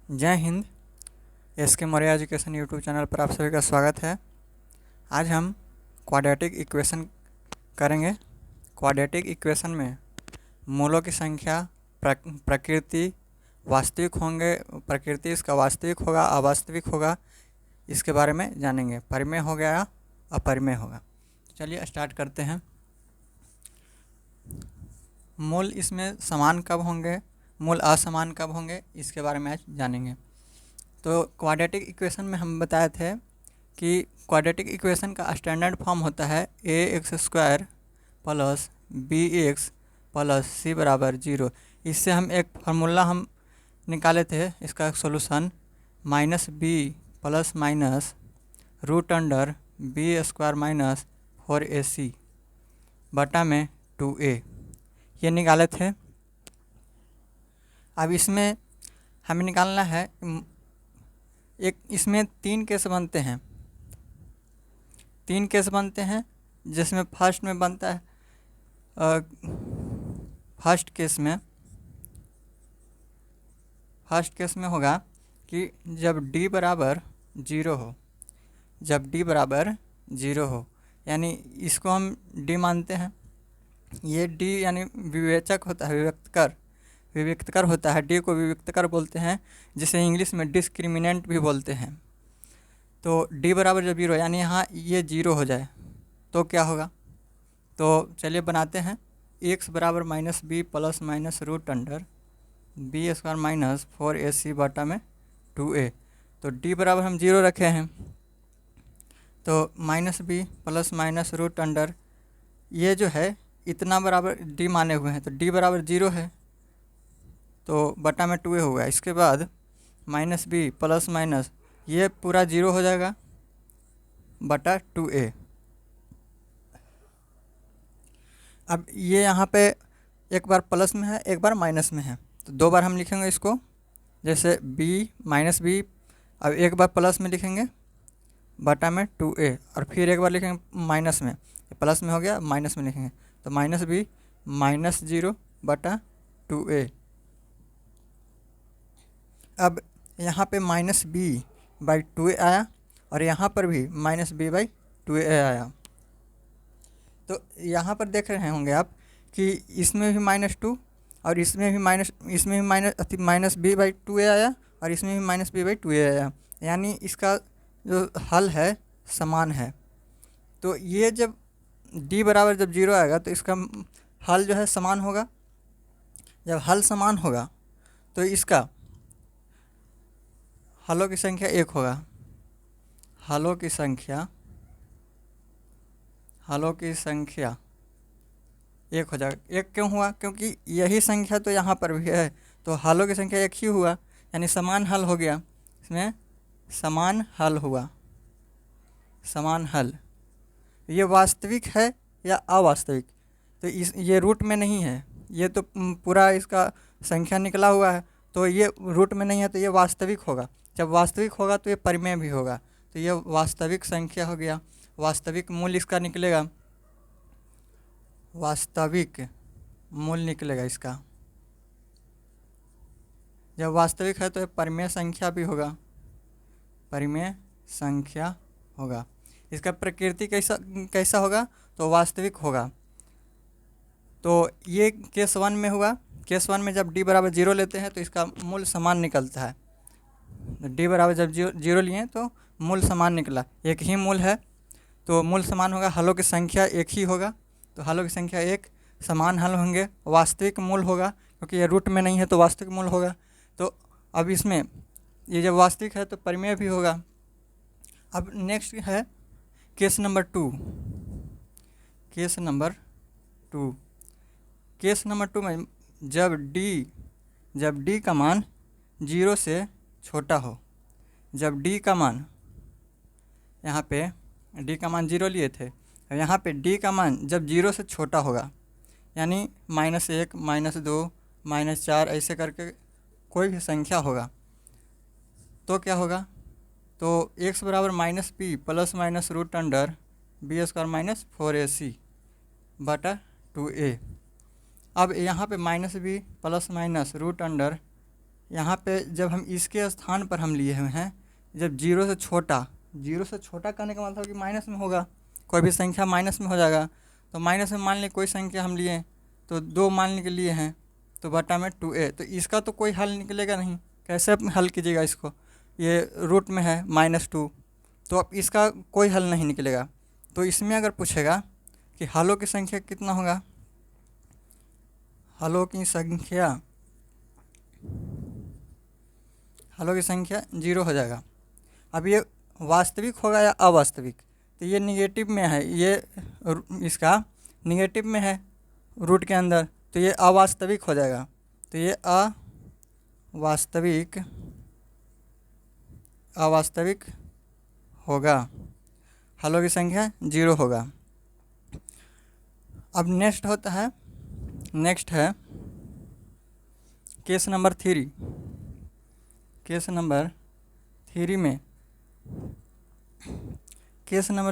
जय हिंद। SK Maurya education YouTube channel पर आप सभी का स्वागत है। आज हम क्वाड्रेटिक इक्वेशन करेंगे। क्वाड्रेटिक इक्वेशन में मूलों की संख्या, प्रकृति, वास्तविक होंगे, प्रकृति इसका वास्तविक होगा अवास्तविक होगा, इसके बारे में जानेंगे। परिमेय हो गया, अपरिमेय होगा। चलिए स्टार्ट करते हैं। मूल इसमें समान कब होंगे, मूल असमान कब होंगे, इसके बारे में आज जानेंगे। तो क्वाड्रेटिक इक्वेशन में हम बताए थे कि क्वाड्रेटिक इक्वेशन का स्टैंडर्ड फॉर्म होता है ax² plus bx plus c बराबर 0। इससे हम एक फार्मूला हम निकाले थे, इसका solution -b plus minus root under b² minus 4ac बटा में 2a, ये निकाले थे। अब इसमें हमें निकालना है, एक इसमें 3 केस बनते हैं। 3 केस बनते हैं जिसमें फर्स्ट में बनता है, फर्स्ट केस में होगा कि जब d बराबर 0 हो, जब d बराबर 0 हो, यानी इसको हम d मानते हैं। ये d यानी विवेचक होता है, विविक्तकर होता है। d को विविक्तकर बोलते हैं, जिसे इंग्लिश में डिस्क्रिमिनेंट भी बोलते हैं। तो d बराबर जब 0 यानी यहाँ ये 0 हो जाए तो क्या होगा। तो चलिए बनाते हैं। x बराबर -b plus minus root under b² minus 4ac बटा में 2a। तो d बराबर हम 0 रखे हैं, तो -b plus minus root under ये जो है इतना बराबर d माने हुए हैं, तो d बराबर 0 है, तो बटा में 2a होगा। इसके बाद -b प्लस माइनस ये पूरा 0 हो जाएगा बटा 2a। अब ये यहाँ पे एक बार प्लस में है, एक बार माइनस में है, तो 2 बार हम लिखेंगे इसको। जैसे b -b, अब एक बार प्लस में लिखेंगे बटा में 2a, और फिर एक बार लिखेंगे माइनस में, प्लस में हो गया माइनस में लिखेंगे, तो -b -0 बटा 2a। अब यहाँ पे -b/2a आया और यहाँ पर भी -b/2a आया। तो यहाँ पर देख रहे होंगे आप कि इसमें भी -2 और इसमें भी -b/2a आया और इसमें भी -b/2a आया, यानी इसका जो हल है समान है। तो ये जब d बराबर जब 0 आएगा तो इसका हल जो है समान होगा। जब हल समान होगा तो इसका हलों की संख्या 1 होगा। हलों की संख्या 1 हो जाएगा। 1 क्यों हुआ? क्योंकि यही संख्या तो यहाँ पर भी है, तो हलों की संख्या 1 ही हुआ, यानी समान हल हो गया। इसमें समान हल हुआ। समान हल ये वास्तविक है या अवास्तविक? तो ये रूट में नहीं है, ये तो पूरा इसका संख्या निकला हुआ है, तो ये रूट में नहीं है, तो ये वास्तविक होगा। जब वास्तविक होगा तो ये परिमेय भी होगा, तो ये वास्तविक संख्या हो गया। वास्तविक मूल्य इसका निकलेगा, वास्तविक मूल्य निकलेगा इसका। जब वास्तविक है तो ये परिमेय संख्या भी होगा, परिमेय संख्या होगा। इसका प्रकृति कैसा होगा? तो वास्तविक होगा। तो ये केस 1 में हुआ। केस 1 में जब d बराबर 0 लेते हैं तो इसका मूल समान निकलता है। d बराबर जब 0 लिए तो मूल समान निकला, एक ही मूल है तो मूल समान होगा। हलों की संख्या 1 ही होगा, तो हलों की संख्या 1, समान हल होंगे, वास्तविक मूल होगा, क्योंकि ये रूट में नहीं है तो वास्तविक मूल होगा। तो अब इसमें ये जब वास्तविक है तो परिमेय भी होगा। अब नेक्स्ट है केस नंबर 2। केस नंबर 2 में जब d का मान 0 से छोटा हो, जब d का मान, यहाँ पे d का मान 0 लिए थे, और यहाँ पे d का मान जब 0 से छोटा होगा, यानी -1 -2 -4 ऐसे करके कोई भी संख्या होगा, तो क्या होगा? तो x बराबर -b plus minus root under b² minus 4ac बटा 2a। अब यहाँ पे -b plus minus root under यहाँ पे जब हम इसके स्थान पर हम लिए हुए हैं, जब जीरो से छोटा करने का मतलब कि माइनस में होगा, कोई भी संख्या माइनस में हो जाएगा। तो माइनस में मान लें कोई संख्या हम लिए तो 2 मानने के लिए हैं, तो बटा में 2a, तो इसका तो कोई हल निकलेगा नहीं। कैसे आप हल कीजिएगा इसको, ये रूट में है -2, तो अब इसका कोई हल नहीं निकलेगा। तो इसमें अगर पूछेगा कि हलों की संख्या कितना होगा, हलों की संख्या 0 हो जाएगा। अब ये वास्तविक होगा या अवास्तविक, तो ये निगेटिव में है, ये इसका निगेटिव में है रूट के अंदर, तो ये अवास्तविक हो जाएगा। तो ये अवास्तविक होगा, हलों की संख्या 0 होगा। अब नेक्स्ट है केस नंबर 3। केस नंबर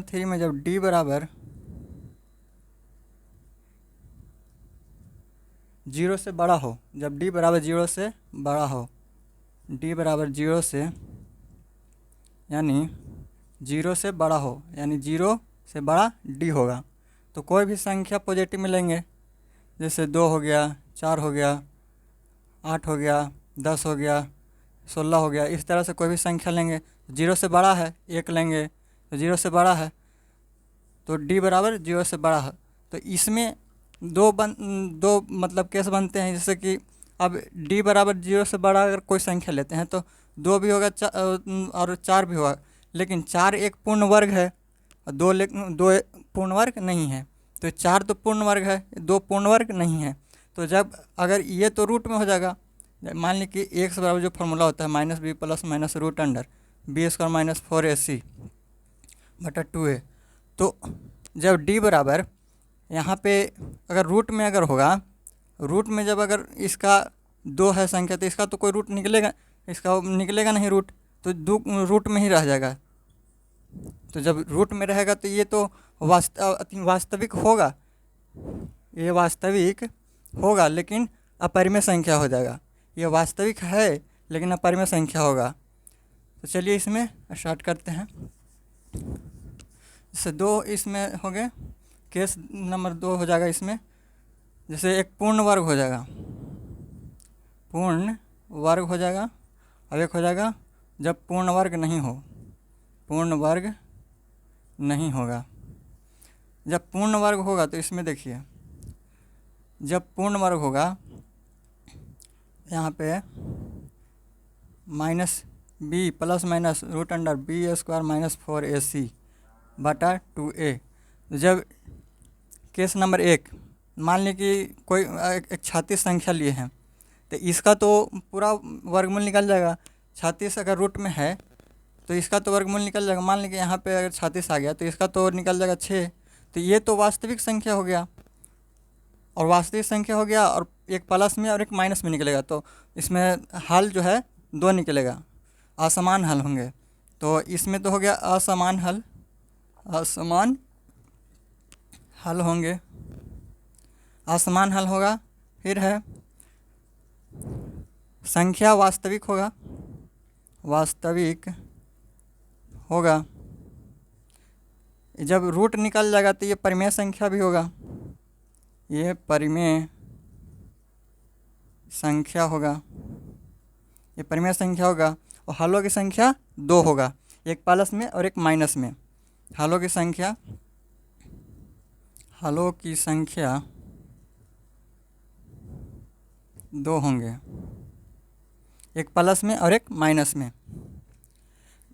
3 में जब d बराबर 0 से बड़ा हो, जब d बराबर 0 से बड़ा हो, d बराबर 0 से यानी 0 से बड़ा हो, यानी 0 से बड़ा d होगा, तो कोई भी संख्या पॉजिटिव मिलेंगे, जैसे 2 हो गया, 4 हो गया, 8 हो गया, 10 हो गया, 16 हो गया, इस तरह से कोई भी संख्या लेंगे। 0 से बड़ा है 1 लेंगे, तो 0 से बड़ा है तो d बराबर 0 से बड़ा है। तो इसमें दो मतलब केस बनते हैं, जैसे कि अब d बराबर 0 से बड़ा अगर कोई संख्या लेते हैं तो 2 भी होगा और 4 भी होगा, लेकिन 4 एक पूर्ण वर्ग है और 2 पूर्ण वर्ग नहीं है। तो 4 तो पूर्ण वर्ग है, 2 पूर्ण वर्ग नहीं है। तो जब अगर ये तो रूट में हो जाएगा, मान ली कि x बराबर जो फार्मूला होता है -b plus minus root under b² - 4ac बटा 2a, तो जब d बराबर यहाँ पे अगर रूट में अगर होगा, रूट में जब अगर इसका 2 है संख्या, तो इसका तो कोई रूट निकलेगा, इसका निकलेगा नहीं रूट, तो रूट में ही रह जाएगा। तो जब रूट में रहेगा तो ये तो वास्तविक होगा, ये वास्तविक होगा लेकिन अपरिमेय संख्या हो जाएगा। ये वास्तविक है लेकिन अपरिमेय संख्या होगा। तो चलिए इसमें स्टार्ट करते हैं। जैसे 2 इसमें हो गए, केस नंबर 2 हो जाएगा इसमें, जैसे एक पूर्ण वर्ग हो जाएगा, पूर्ण वर्ग हो जाएगा, अब एक हो जाएगा जब पूर्ण वर्ग नहीं हो, पूर्ण वर्ग नहीं होगा। जब पूर्ण वर्ग होगा तो इसमें देखिए, जब पूर्ण वर्ग होगा यहाँ पे -b plus minus root under b² - 4ac बटा 2a। जब केस नंबर 1 मान लें कि कोई एक 36 संख्या लिए हैं, तो इसका तो पूरा वर्गमूल निकल जाएगा। 36 अगर रूट में है तो इसका तो वर्गमूल निकल जाएगा। मान लें कि यहाँ पे अगर 36 आ गया तो इसका तो निकल जाएगा 6। तो ये तो वास्तविक संख्या हो गया, और वास्तविक संख्या हो गया, और एक प्लस में और एक माइनस में निकलेगा, तो इसमें हल जो है 2 निकलेगा, असमान हल होंगे। तो इसमें तो हो गया असमान हल होंगे, असमान हल होगा। फिर है संख्या वास्तविक होगा, जब रूट निकल जाएगा तो ये परिमेय संख्या भी होगा, ये परिमेय संख्या होगा, ये परिमेय संख्या होगा। और हलों की संख्या 2 होगा, एक प्लस में और एक माइनस में। हलों की संख्या 2 होंगे, एक प्लस में और एक माइनस में।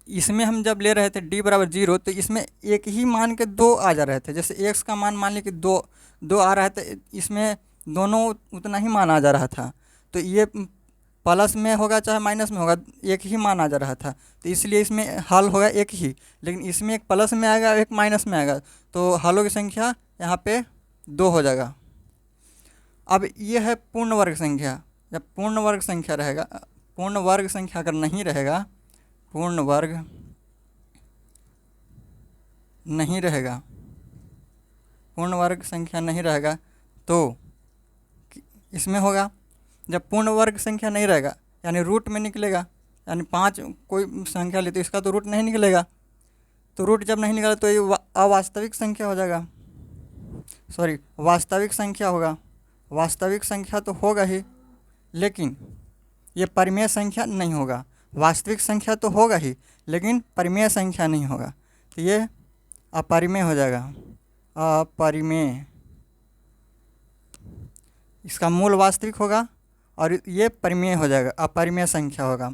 इसमें हम जब ले रहे थे d बराबर 0, तो इसमें एक ही मान के 2 आ जा रहे थे। जैसे x का मान मान ली कि 2 आ रहा है, तो इसमें दोनों उतना ही मान आ जा रहा था। तो ये प्लस में होगा चाहे माइनस में होगा, एक ही मान आ जा रहा था, तो इसलिए इसमें हल होगा एक ही। लेकिन इसमें एक प्लस में आएगा, एक माइनस में आएगा, तो हलों की संख्या यहाँ पे 2 हो जाएगा। अब ये है पूर्ण वर्ग संख्या। जब पूर्ण वर्ग संख्या रहेगा, पूर्ण वर्ग संख्या अगर नहीं रहेगा, पूर्ण वर्ग संख्या नहीं रहेगा तो इसमें होगा। जब पूर्ण वर्ग संख्या नहीं रहेगा, यानी रूट में निकलेगा, यानी 5 कोई संख्या ले तो इसका तो रूट नहीं निकलेगा। तो रूट जब नहीं निकला तो ये अवास्तविक संख्या हो जाएगा, सॉरी वास्तविक संख्या होगा। वास्तविक संख्या तो होगा ही, लेकिन ये परिमेय संख्या नहीं होगा। वास्तविक संख्या तो होगा ही, लेकिन परिमेय संख्या नहीं होगा। तो ये अपरिमेय हो जाएगा, अपरिमेय। इसका मूल वास्तविक होगा और ये परिमेय हो जाएगा, अपरिमेय संख्या होगा।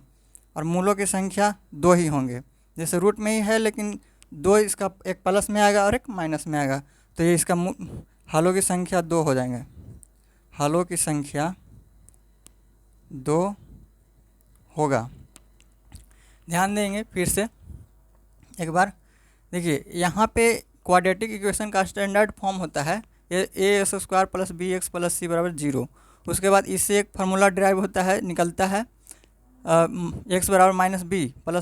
और मूलों की संख्या 2 ही होंगे, जैसे रूट में ही है, लेकिन 2 इसका एक प्लस में आएगा और एक माइनस में आएगा। तो ये इसका हलों की संख्या 2 हो जाएंगे। हलों की संख्या 2 होगा। ध्यान देंगे फिर से एक बार। देखिए यहाँ पे क्वाड्रेटिक इक्वेशन का स्टैंडर्ड फॉर्म होता है a² + bx + c = 0। उसके बाद इससे एक फार्मूला ड्राइव होता है, निकलता है x = -b ±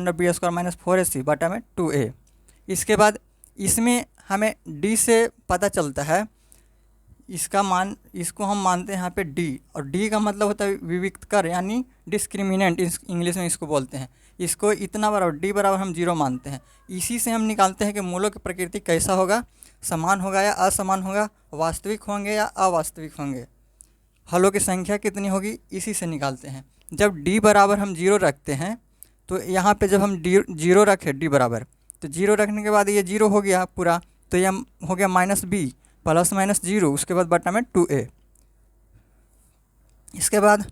√b² - 4ac बटा में 2a। इसके बाद इसमें हमें d से पता चलता है, इसका मान, इसको हम मानते हैं यहाँ पे d, और d का मतलब होता है विविक्तकर यानी डिस्क्रिमिनेंट, इंग्लिश में इसको बोलते हैं। इसको इतना बराबर d बराबर हम 0 मानते हैं। इसी से हम निकालते हैं कि मूलों की प्रकृति कैसा होगा, समान होगा या असमान होगा, वास्तविक होंगे या अवास्तविक होंगे, हलों की संख्या कितनी होगी, इसी से निकालते हैं। जब d बराबर हम 0 रखते हैं तो यहाँ पे जब हम 0 रखें d बराबर, तो 0 रखने के बाद ये 0 हो गया पूरा, तो ये हो गया -b ±0, उसके बाद बटा में 2a। इसके बाद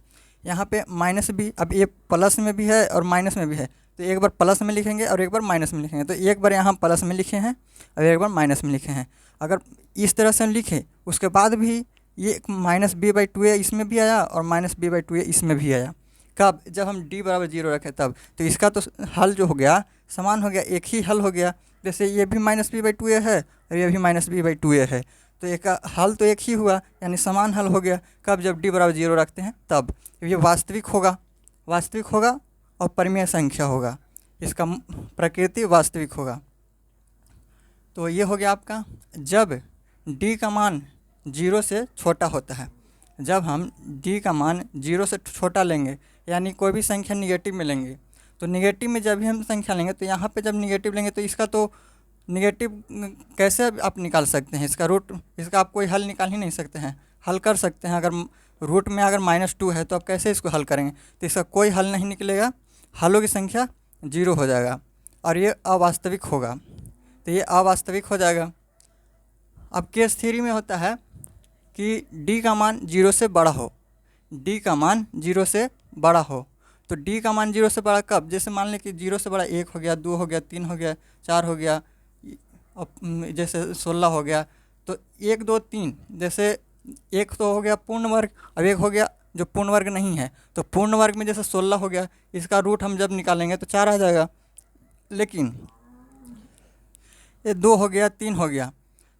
यहाँ पे -b, अब ये प्लस में भी है और माइनस में भी है, तो एक बार प्लस में लिखेंगे और एक बार माइनस में लिखेंगे। तो एक बार यहाँ प्लस में लिखे हैं और एक बार माइनस में लिखे हैं। अगर इस तरह से लिखें उसके बाद भी ये -b/2a इसमें भी आया और -b/2a इसमें भी आया। कब? जब हम d बराबर 0 रखें तब। तो इसका तो हल जो हो गया समान हो गया, एक ही हल हो गया। जैसे ये भी -b/2a है और ये भी -b/2a है, तो एक हल तो एक ही हुआ, यानी समान हल हो गया। कब? जब d बराबर 0 रखते हैं तब। ये वास्तविक होगा, वास्तविक होगा और परिमेय संख्या होगा, इसका प्रकृति वास्तविक होगा। तो ये हो गया आपका जब d का मान 0 से छोटा होता है। जब हम d का मान 0 से छोटा लेंगे, यानी कोई भी संख्या निगेटिव में लेंगे, तो निगेटिव में जब भी हम संख्या लेंगे तो यहाँ पे जब निगेटिव लेंगे तो इसका तो निगेटिव कैसे आप निकाल सकते हैं, इसका रूट, इसका आप कोई हल निकाल ही नहीं सकते हैं। हल कर सकते हैं, अगर रूट में अगर -2 है तो आप कैसे इसको हल करेंगे, तो इसका कोई हल नहीं निकलेगा, हलों की संख्या 0 हो जाएगा और ये अवास्तविक होगा। तो ये अवास्तविक हो जाएगा। अब केस थ्योरी में होता है कि d का मान 0 से बड़ा हो, d का मान 0 से बड़ा हो। तो d का मान 0 से बड़ा कब? जैसे मान लें कि 0 से बड़ा 1 हो गया, 2 हो गया, 3 हो गया, 4 हो गया, जैसे 16 हो गया। तो 1 2 3, जैसे एक तो हो गया पूर्ण वर्ग, अब एक हो गया जो पूर्ण वर्ग नहीं है। तो पूर्ण वर्ग में जैसे 16 हो गया, इसका रूट हम जब निकालेंगे तो 4 आ जाएगा। लेकिन ये 2 हो गया, 3 हो गया,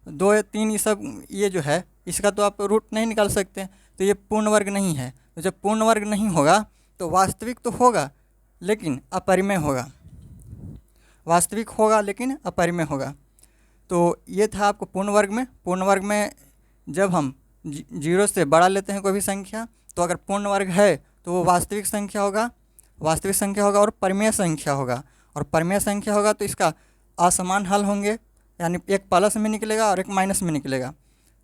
2 या 3 ये सब, ये जो है इसका तो आप रूट नहीं निकाल सकते, तो ये पूर्ण वर्ग नहीं है। तो जब पूर्ण वर्ग नहीं होगा तो वास्तविक तो होगा लेकिन अपरिमेय होगा, वास्तविक होगा लेकिन अपरिमेय होगा। तो ये था आपको पूर्ण वर्ग में। पूर्ण वर्ग में जब हम 0 से बड़ा लेते हैं कोई भी संख्या, तो अगर पूर्ण वर्ग है तो वो वास्तविक संख्या होगा, वास्तविक संख्या होगा और परिमेय संख्या होगा। और परिमेय संख्या होगा तो इसका असमान हल होंगे, यानी एक प्लस में निकलेगा और एक माइनस में निकलेगा।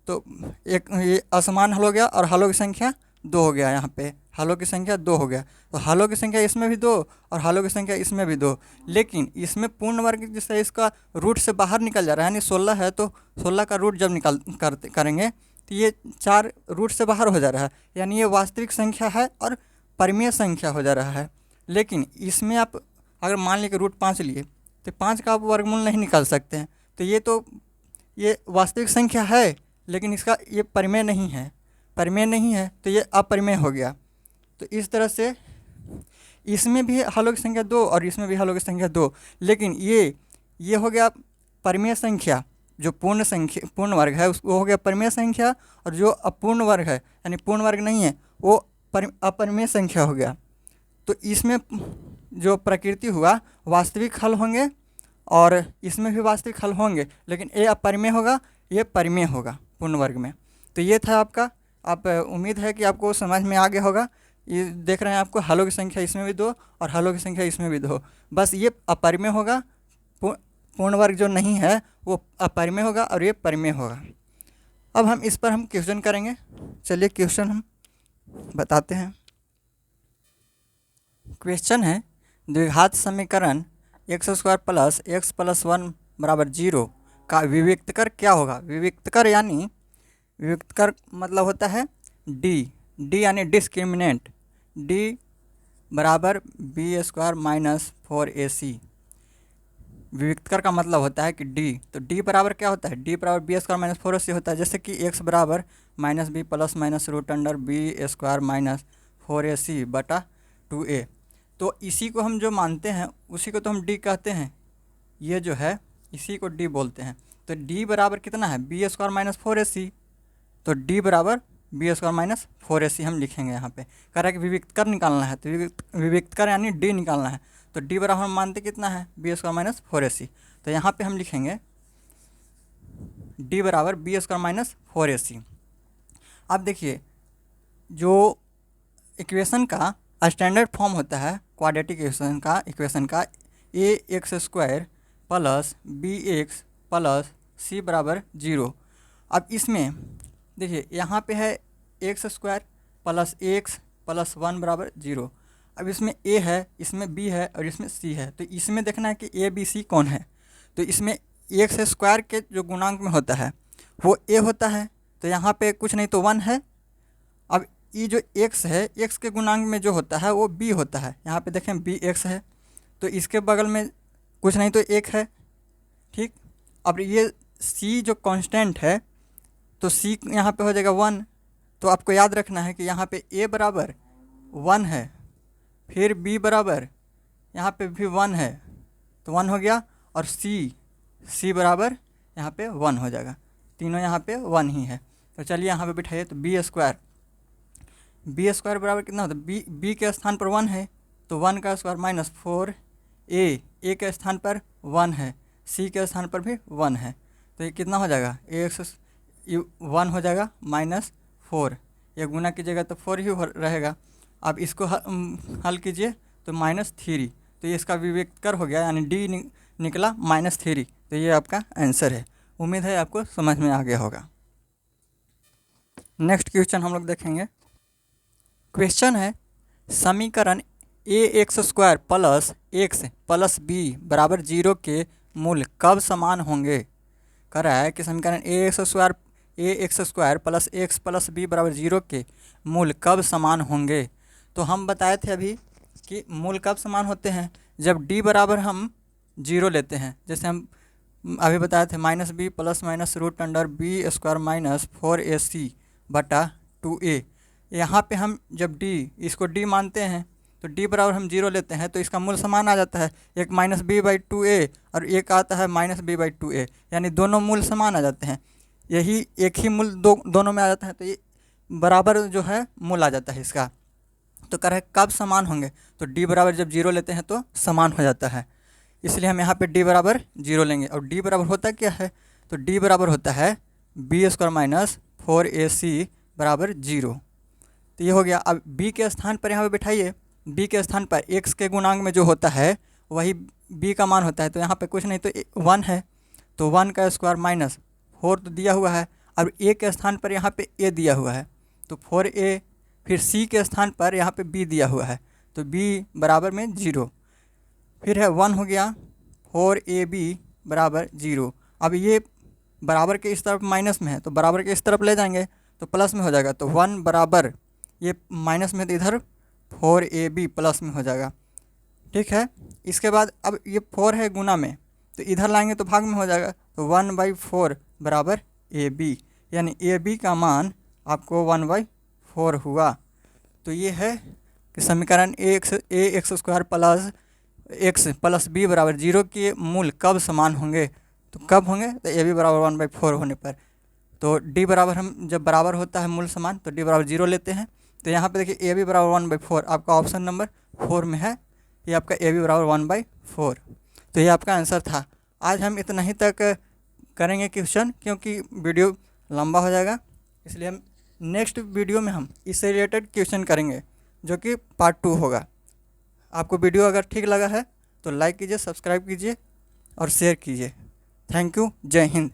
तो एक ये असमान हल हो गया और हलों की संख्या 2 हो गया, यहाँ पे हलों की संख्या 2 हो गया। तो हलों की संख्या इसमें भी 2 और हलों की संख्या इसमें भी 2, लेकिन इसमें पूर्ण वर्ग जैसे इसका रूट से बाहर निकल जा रहा है, यानी 16 है तो 16 का रूट जब करेंगे तो ये 4 रूट से बाहर हो जा रहा है, यानी ये वास्तविक संख्या है और परिमेय संख्या हो जा रहा है। लेकिन इसमें आप अगर मान लीजिए रूट 5 लिए तो 5 का आप वर्गमूल नहीं निकाल सकते हैं, तो ये वास्तविक संख्या है लेकिन इसका ये परिमेय नहीं है, परिमेय नहीं है तो ये अपरिमेय हो गया। तो इस तरह से इसमें भी हलों की संख्या 2 और इसमें भी हलों की संख्या 2, लेकिन ये हो गया परिमेय संख्या। जो पूर्ण वर्ग है उसको हो गया परिमेय संख्या, और जो अपूर्ण वर्ग है यानी पूर्ण वर्ग नहीं है वो अपरिमेय संख्या हो गया। तो इसमें जो प्रकृति हुआ वास्तविक हल होंगे और इसमें भी वास्तविक हल होंगे, लेकिन ये अपरिमेय होगा, ये परिमेय होगा पूर्ण वर्ग में। तो ये था आपका। आप उम्मीद है कि आपको समझ में आ गया होगा। ये देख रहे हैं आपको, हलों की संख्या इसमें भी 2 और हलों की संख्या इसमें भी 2। बस ये अपरिमेय होगा, पूर्ण वर्ग जो नहीं है वो अपरिमेय होगा और ये परिमेय होगा। अब हम इस पर हम क्वेश्चन करेंगे। चलिए क्वेश्चन हम बताते हैं। क्वेश्चन है द्विघात समीकरण x² प्लस x प्लस 1 बराबर 0 का विविक्तकर क्या होगा। विविक्तकर यानी विविक्तकर मतलब होता है डी यानी डिस्क्रिमिनेंट, डी बराबर b² माइनस 4ac। विविक्तकर का मतलब होता है कि डी, तो डी बराबर क्या होता है, डी बराबर b² माइनस 4ac होता है। जैसे कि x बराबर minus b plus minus root under b² minus 4ac बटा 2a। तो इसी को हम जो मानते हैं उसी को तो हम डी कहते हैं, ये जो है इसी को डी बोलते हैं। तो डी बराबर कितना है, b² माइनस 4ac, तो डी बराबर b² माइनस 4ac हम लिखेंगे। यहाँ पे कह रहा है कि विविक्तकर निकालना है, तो विविक्तकर यानी डी निकालना है, तो डी बराबर हम मानते कितना है, b² माइनस 4ac। तो यहाँ पे हम लिखेंगे डी बराबर b² माइनस 4ac। अब देखिए जो इक्वेशन का स्टैंडर्ड फॉर्म होता है क्वाड्रेटिक इक्वेशन का ax² plus bx plus c बराबर 0। अब इसमें देखिए यहाँ पे है x² प्लस x प्लस 1 बराबर 0। अब इसमें a है, इसमें b है और इसमें c है, तो इसमें देखना है कि a b c कौन है। तो इसमें x² के जो गुणांक में होता है वो a होता है, तो यहाँ पे कुछ नहीं तो 1 है। अब ये जो x है, x के गुणांक में जो होता है वो b होता है, यहाँ पे देखें bx है, तो इसके बगल में कुछ नहीं तो 1 है, ठीक। अब ये c जो कांस्टेंट है, तो c यहाँ पे हो जाएगा 1। तो आपको याद रखना है कि यहाँ पे a बराबर 1 है, फिर b बराबर यहाँ पे भी 1 है, तो 1 हो गया, और c बराबर यहाँ पे 1 हो जाएगा, तीनों यहाँ पे 1 ही है। तो चलिए यहाँ पे बिठाइए, तो b² बराबर कितना होता है, b के स्थान पर 1 है, तो 1 का स्क्वायर माइनस 4, a के स्थान पर 1 है, c के स्थान पर भी 1 है, तो ये कितना हो जाएगा, ये 1 हो जाएगा माइनस 4, ये गुना कीजिएगा तो 4 ही रहेगा। अब इसको हल कीजिए तो -3, तो ये इसका विविक्तकर हो गया, यानी डी निकला -3। तो ये आपका आंसर है। उम्मीद है आपको समझ में आ गया होगा। नेक्स्ट क्वेश्चन हम लोग देखेंगे। क्वेश्चन है समीकरण ax² plus x plus b बराबर 0 के मूल कब समान होंगे। कह रहा है कि समीकरण ax² plus x plus b बराबर 0 के मूल कब समान होंगे। तो हम बताए थे अभी कि मूल कब समान होते हैं, जब d बराबर हम 0 लेते हैं। जैसे हम अभी बताए थे minus b plus minus root under b² minus 4ac बटा 2a। यहाँ पे हम जब d इसको d मानते हैं तो d बराबर हम 0 लेते हैं, तो इसका मूल समान आ जाता है, एक -b/2a और एक आता है -b/2a, यानी दोनों मूल समान आ जाते हैं। यही एक ही मूल दोनों में आ जाता है, तो ये बराबर जो है मूल आ जाता है इसका। तो कह रहा है कब समान होंगे, तो d बराबर जब 0 लेते हैं तो समान हो जाता है, इसलिए हम यहाँ पे d बराबर 0 लेंगे। और d बराबर होता क्या है, तो d बराबर होता है b² माइनस 4ac बराबर 0। तो ये हो गया। अब b के स्थान पर यहाँ पे बिठाइए, b के स्थान पर x के गुणांक में जो होता है वही b का मान होता है, तो यहाँ पे कुछ नहीं तो 1 है, तो 1 का स्क्वायर माइनस 4 तो दिया हुआ है। अब a के स्थान पर यहाँ पे a दिया हुआ है, तो 4a, फिर c के स्थान पर यहाँ पे b दिया हुआ है, तो b बराबर में 0, फिर है 1 हो गया, 4ab बराबर 0। अब ये बराबर के इस तरफ माइनस में है, तो बराबर के इस तरफ ले जाएंगे तो प्लस में हो जाएगा, तो 1 बराबर ये माइनस में तो इधर 4ab प्लस में हो जाएगा, ठीक है। इसके बाद अब ये 4 है गुना में, तो इधर लाएंगे तो भाग में हो जाएगा, तो 1/4 बराबर ab, यानी ab का मान आपको 1/4 हुआ। तो ये है कि समीकरण ax² plus x plus b बराबर 0 के मूल कब समान होंगे। तो कब होंगे, तो ab बराबर 1/4 होने पर। तो d बराबर हम जब बराबर होता है मूल समान तो d बराबर 0 लेते हैं। तो यहाँ पे देखिए ab बराबर 1/4 आपका ऑप्शन नंबर 4 में है, ये आपका ab बराबर 1/4। तो ये आपका आंसर था। आज हम इतना ही तक करेंगे क्वेश्चन, क्योंकि वीडियो लंबा हो जाएगा, इसलिए हम नेक्स्ट वीडियो में हम इससे रिलेटेड क्वेश्चन करेंगे। जो कि पार्ट 2 होगा। आपको वीडियो अगर ठीक लगा है तो लाइक कीजिए, सब्सक्राइब कीजिए और शेयर कीजिए। Thank you. जय हिंद।